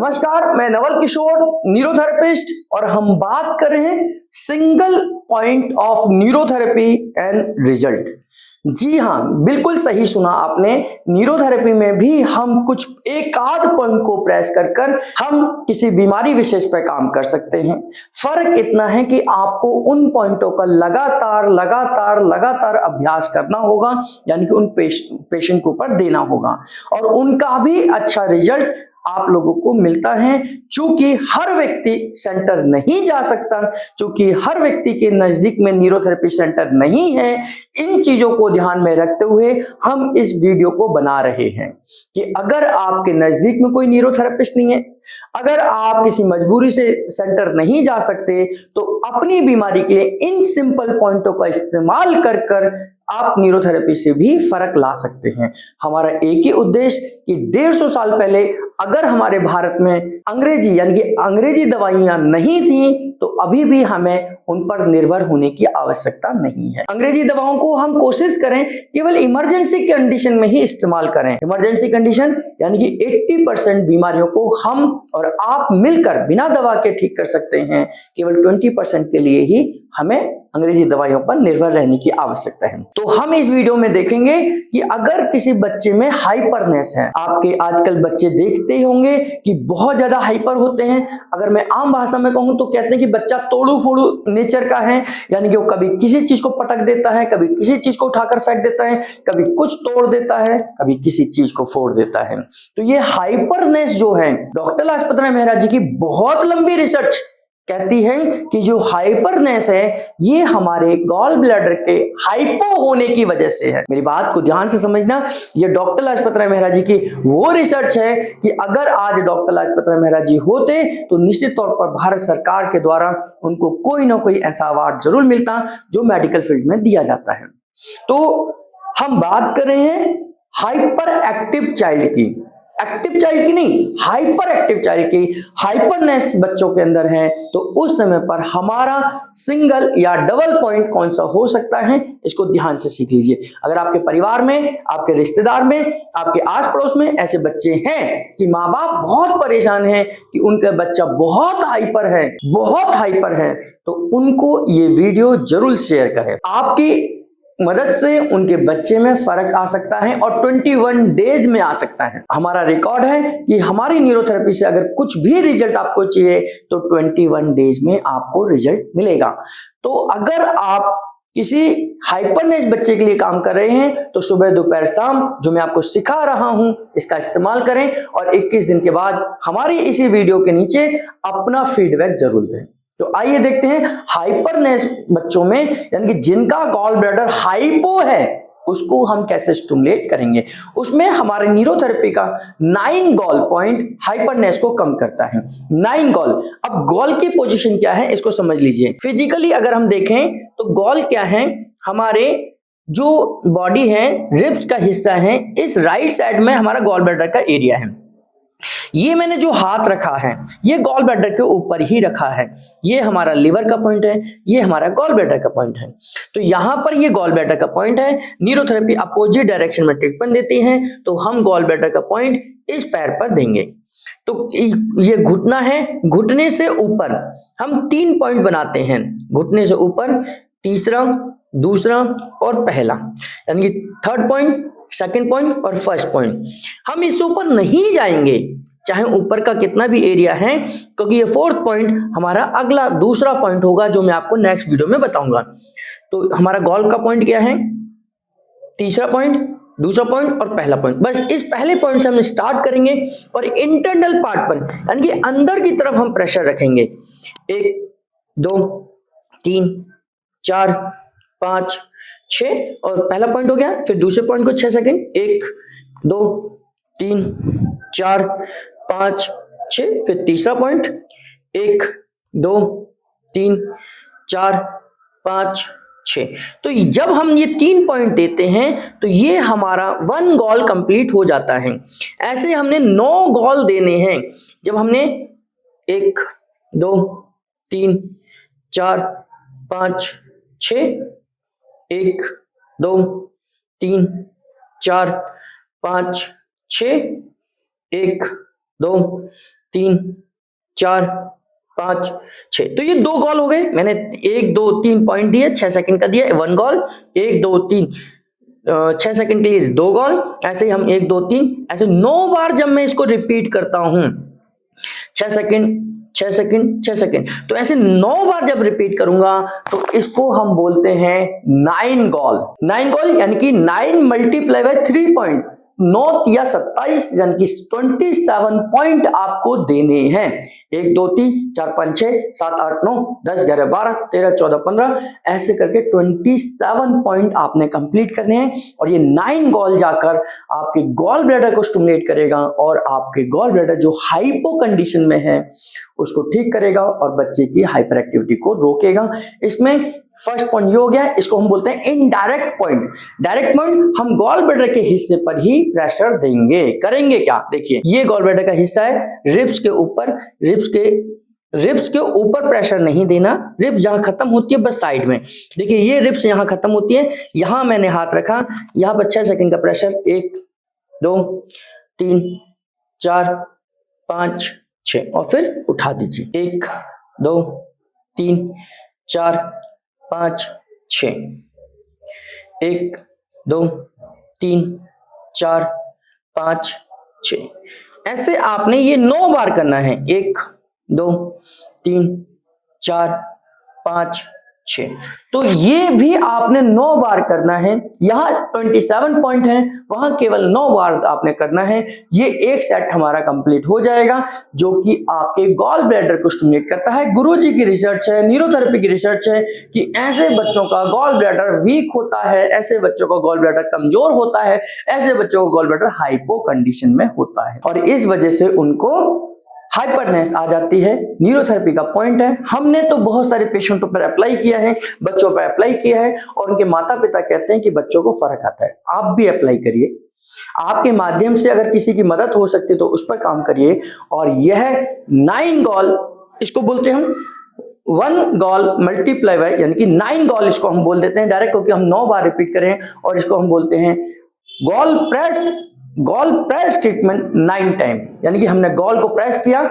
नमस्कार, मैं नवल किशोर, न्यूरोथेरेपिस्ट, और हम बात कर रहे हैं single point of neurotherapy and result. जी हाँ, बिल्कुल सही सुना आपने। न्यूरोथेरेपी में भी हम कुछ एक आध पॉइंट को प्रेस कर कर हम किसी बीमारी विशेष पर काम कर सकते हैं। फर्क इतना है कि आपको उन पॉइंटों का लगातार अभ्यास करना होगा, यानी कि उन पेशेंट के ऊपर देना होगा, और उनका भी अच्छा रिजल्ट आप लोगों को मिलता है। चूंकि हर व्यक्ति सेंटर नहीं जा सकता, चूंकि हर व्यक्ति के नजदीक में न्यूरोथेरेपी सेंटर नहीं है, इन चीजों को ध्यान में रखते हुए हम इस वीडियो को बना रहे हैं कि अगर आपके नजदीक में कोई न्यूरोथेरेपिस्ट नहीं है, अगर आप किसी मजबूरी से सेंटर नहीं जा सकते, तो अपनी बीमारी के लिए इन सिंपल पॉइंटों का इस्तेमाल कर कर आप न्यूरोथेरेपी से भी फर्क ला सकते हैं। हमारा एक ही उद्देश्य कि 150 साल पहले अगर हमारे भारत में अंग्रेजी यानी कि अंग्रेजी दवाइयां नहीं थी, तो अभी भी हमें उन पर निर्भर होने की आवश्यकता नहीं है। अंग्रेजी दवाओं को हम कोशिश करें केवल इमरजेंसी कंडीशन में ही इस्तेमाल करें। इमरजेंसी कंडीशन यानी कि 80% बीमारियों को हम और आप मिलकर बिना दवा के ठीक कर सकते हैं। केवल 20% के लिए ही हमें अंग्रेजी दवाइयों पर निर्भर रहने की आवश्यकता है। तो हम इस वीडियो में देखेंगे कि अगर किसी बच्चे में हाइपरनेस है, आपके आजकल बच्चे देखते ही होंगे कि बहुत ज्यादा हाइपर होते हैं। अगर मैं आम भाषा में कहूं तो कहते हैं कि बच्चा तोड़ू फोड़ू नेचर का है, यानी कि वो कभी किसी चीज को पटक देता है, कभी किसी चीज को उठाकर फेंक देता है, कभी कुछ तोड़ देता है, कभी किसी चीज को फोड़ देता है। तो ये हाइपरनेस जो है, डॉक्टर लाजपत राय मेहरा जी की बहुत लंबी रिसर्च कहती है कि जो हाइपरनेस है ये हमारे गॉल ब्लैडर के हाइपो होने की वजह से है। मेरी बात को ध्यान से समझना, ये डॉक्टर लाजपत राय मेहरा जी की वो रिसर्च है कि अगर आज डॉक्टर लाजपत राय मेहरा जी होते तो निश्चित तौर पर भारत सरकार के द्वारा उनको कोई ना कोई ऐसा अवार्ड जरूर मिलता जो मेडिकल फील्ड में दिया जाता है। तो हम बात कर रहे हैं हाइपर एक्टिव चाइल्ड की, एक्टिव चाइल्ड की नहीं, हाइपर एक्टिव चाइल्ड की। हाइपरनेस बच्चों के अंदर है, तो उस समय पर हमारा सिंगल या डबल पॉइंट कौन सा हो सकता है, इसको ध्यान से सीख लीजिए। अगर आपके परिवार में, आपके रिश्तेदार में, आपके आस पड़ोस में ऐसे बच्चे हैं कि माँ बाप बहुत परेशान हैं कि उनका बच्चा बहुत हाइपर है, तो उनको ये वीडियो जरूर शेयर करें। आपकी मदद से उनके बच्चे में फर्क आ सकता है और 21 डेज में आ सकता है। हमारा रिकॉर्ड है कि हमारी न्यूरोथेरेपी से अगर कुछ भी रिजल्ट आपको चाहिए तो 21 डेज में आपको रिजल्ट मिलेगा। तो अगर आप किसी हाइपरनेस बच्चे के लिए काम कर रहे हैं तो सुबह दोपहर शाम जो मैं आपको सिखा रहा हूं इसका इस्तेमाल करें, और 21 दिन के बाद हमारी इसी वीडियो के नीचे अपना फीडबैक जरूर दें। तो आइए देखते हैं हाइपरनेस बच्चों में, यानी कि जिनका गॉल ब्लैडर हाइपो है, उसको हम कैसे स्टिमुलेट करेंगे। उसमें हमारे न्यूरोथेरेपी का 9 गॉल पॉइंट हाइपरनेस को कम करता है। 9 गॉल। अब गॉल की पोजीशन क्या है इसको समझ लीजिए। फिजिकली अगर हम देखें तो गॉल क्या है, हमारे जो बॉडी है, रिब्स का हिस्सा है, इस राइट साइड में हमारा गॉल ब्लैडर का एरिया है। ये मैंने जो हाथ रखा है ये गॉल ब्लैडर के ऊपर ही रखा है। ये हमारा लिवर का पॉइंट है, ये हमारा गॉल ब्लैडर का पॉइंट है। तो यहां पर ये गॉल ब्लैडर का पॉइंट है। न्यूरोथेरेपी अपोजिट डायरेक्शन में ट्रीटमेंट देती है, तो हम गॉल ब्लैडर का पॉइंट इस पैर पर देंगे। तो ये घुटना है, घुटने से ऊपर हम 3 पॉइंट बनाते हैं। घुटने से ऊपर तीसरा, दूसरा और पहला, यानी कि 3rd पॉइंट, 2nd पॉइंट और 1st पॉइंट। हम इससे ऊपर नहीं जाएंगे चाहे ऊपर का कितना भी एरिया है, क्योंकि ये 4th पॉइंट हमारा अगला दूसरा पॉइंट होगा जो मैं आपको नेक्स्ट वीडियो में बताऊंगा। तो हमारा गॉल का पॉइंट क्या है, तीसरा पॉइंट, दूसरा पॉइंट और पहला पॉइंट। बस इस पहले पॉइंट से हम स्टार्ट करेंगे और इंटरनल पार्ट पर यानी कि अंदर की तरफ हम प्रेशर रखेंगे। 1 2 3 4 5 6 और पहला पॉइंट हो गया। फिर दूसरे पॉइंट को 6 सेकंड, 1 2 3 4 5 6। फिर तीसरा पॉइंट 1 2 3 4 5 6। तो जब हम ये 3 पॉइंट देते हैं तो ये हमारा 1 गॉल कंप्लीट हो जाता है। ऐसे हमने 9 गॉल देने हैं। जब हमने 1 2 3 4 5 6, 1 2 3 4 5 6, 1 2 3 4 5 6। तो ये 2 गॉल हो गए। मैंने 1 2 3 पॉइंट दिए, 6 सेकंड का दिया 1 गॉल, 1 2 3 6 सेकंड के लिए 2 गॉल। ऐसे ही हम 1 2 3 ऐसे 9 बार जब मैं इसको रिपीट करता हूं, 6 सेकंड 6 सेकंड 6 सेकंड, तो ऐसे 9 बार जब रिपीट करूंगा तो इसको हम बोलते हैं 9 गॉल। 9 गॉल यानी कि 9 मल्टीप्लाई बाय 3 पॉइंट, 9 या 27 यानी कि 27 पॉइंट आपको देने हैं। 1 2 3 4 5 6 7 8 9 10 11 12 13 14 15 ऐसे करके 27 पॉइंट आपने कंप्लीट करने हैं। और ये 9 गॉल जाकर आपके गॉल ब्लैडर को स्टिमुलेट करेगा और आपके गॉल ब्लैडर जो हाइपो कंडीशन में है उसको ठीक करेगा और बच्चे की हाइपर एक्टिविटी को रोकेगा। इसमें फर्स्ट पॉइंट ये हो गया, इसको हम बोलते हैं इनडायरेक्ट पॉइंट। डायरेक्ट पॉइंट हम गॉल ब्लैडर के हिस्से पर ही प्रेशर देंगे। करेंगे क्या, देखिए ये गॉल ब्लैडर का हिस्सा है, रिब्स के ऊपर, रिब्स के ऊपर प्रेशर नहीं देना। रिब्स जहां खत्म होती है बस साइड में, देखिए ये रिब्स यहां खत्म होती है, यहां मैंने हाथ रखा, यहां पर 6 सेकंड का प्रेशर, 1 2 3 4 5 6 और फिर उठा दीजिए, 1 2 3 4 5 6, 1 2 3 4 5 6। ऐसे आपने ये 9 बार करना है, 1 2 3 4 5 6। तो ये भी आपने 9 बार करना है। यहाँ 27 पॉइंट है, वहां केवल 9 बार आपने करना है। ये एक सेट हमारा कंप्लीट हो जाएगा जो कि आपके गॉल ब्लैडर को स्टिमुलेट करता है। गुरुजी की रिसर्च है, न्यूरोथेरेपी की रिसर्च है कि ऐसे बच्चों का गॉल ब्लैडर वीक होता है, ऐसे बच्चों का गॉल ब्लैडर कमजोर होता है, ऐसे बच्चों का गॉल ब्लैडर हाइपो कंडीशन में होता है और इस वजह से उनको हाइपरनेस आ जाती है। न्यूरोथेरेपी का पॉइंट है, हमने तो बहुत सारे पेशेंटों पर अप्लाई किया है, बच्चों पर अप्लाई किया है और उनके माता पिता कहते हैं कि बच्चों को फर्क आता है। आप भी अप्लाई करिए, आपके माध्यम से अगर किसी की मदद हो सकती है तो उस पर काम करिए। और यह 9 गॉल, इसको बोलते हैं हम 1 गॉल मल्टीप्लाई बाय, यानी कि 9 गॉल इसको हम बोल देते हैं डायरेक्ट, क्योंकि हम 9 बार रिपीट करें और इसको हम बोलते हैं गॉल प्रेस ट्रीटमेंट 9 टाइम। यानी कि हमने गॉल को प्रेस किया,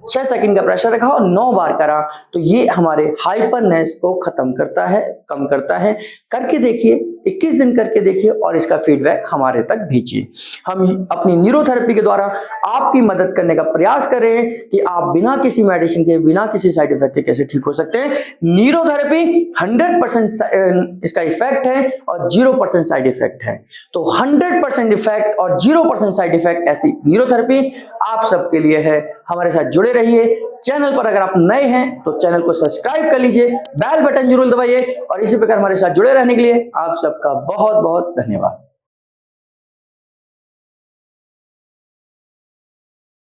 6 सेकंड का प्रेशर रखा और 9 बार करा, तो ये हमारे हाइपरनेस को खत्म करता है, कम करता है। करके देखिए, 21 दिन करके देखिए और इसका फीडबैक हमारे तक भेजिए। हम अपनी न्यूरोथेरेपी के द्वारा आपकी मदद करने का प्रयास कर रहे हैं कि आप बिना किसी मेडिसिन के, बिना किसी साइड इफेक्ट के कैसे ठीक हो सकते हैं। न्यूरोथेरेपी 100% इसका इफेक्ट है और 0% साइड इफेक्ट है। तो 100% इफेक्ट और 0% साइड इफेक्ट ऐसी न्यूरोथेरेपी आप सबके लिए है। हमारे साथ जुड़े रहिए। चैनल पर अगर आप नए हैं तो चैनल को सब्सक्राइब कर लीजिए, बेल बटन जरूर दबाइए और इसी प्रकार हमारे साथ जुड़े रहने के लिए आप सबका बहुत बहुत धन्यवाद।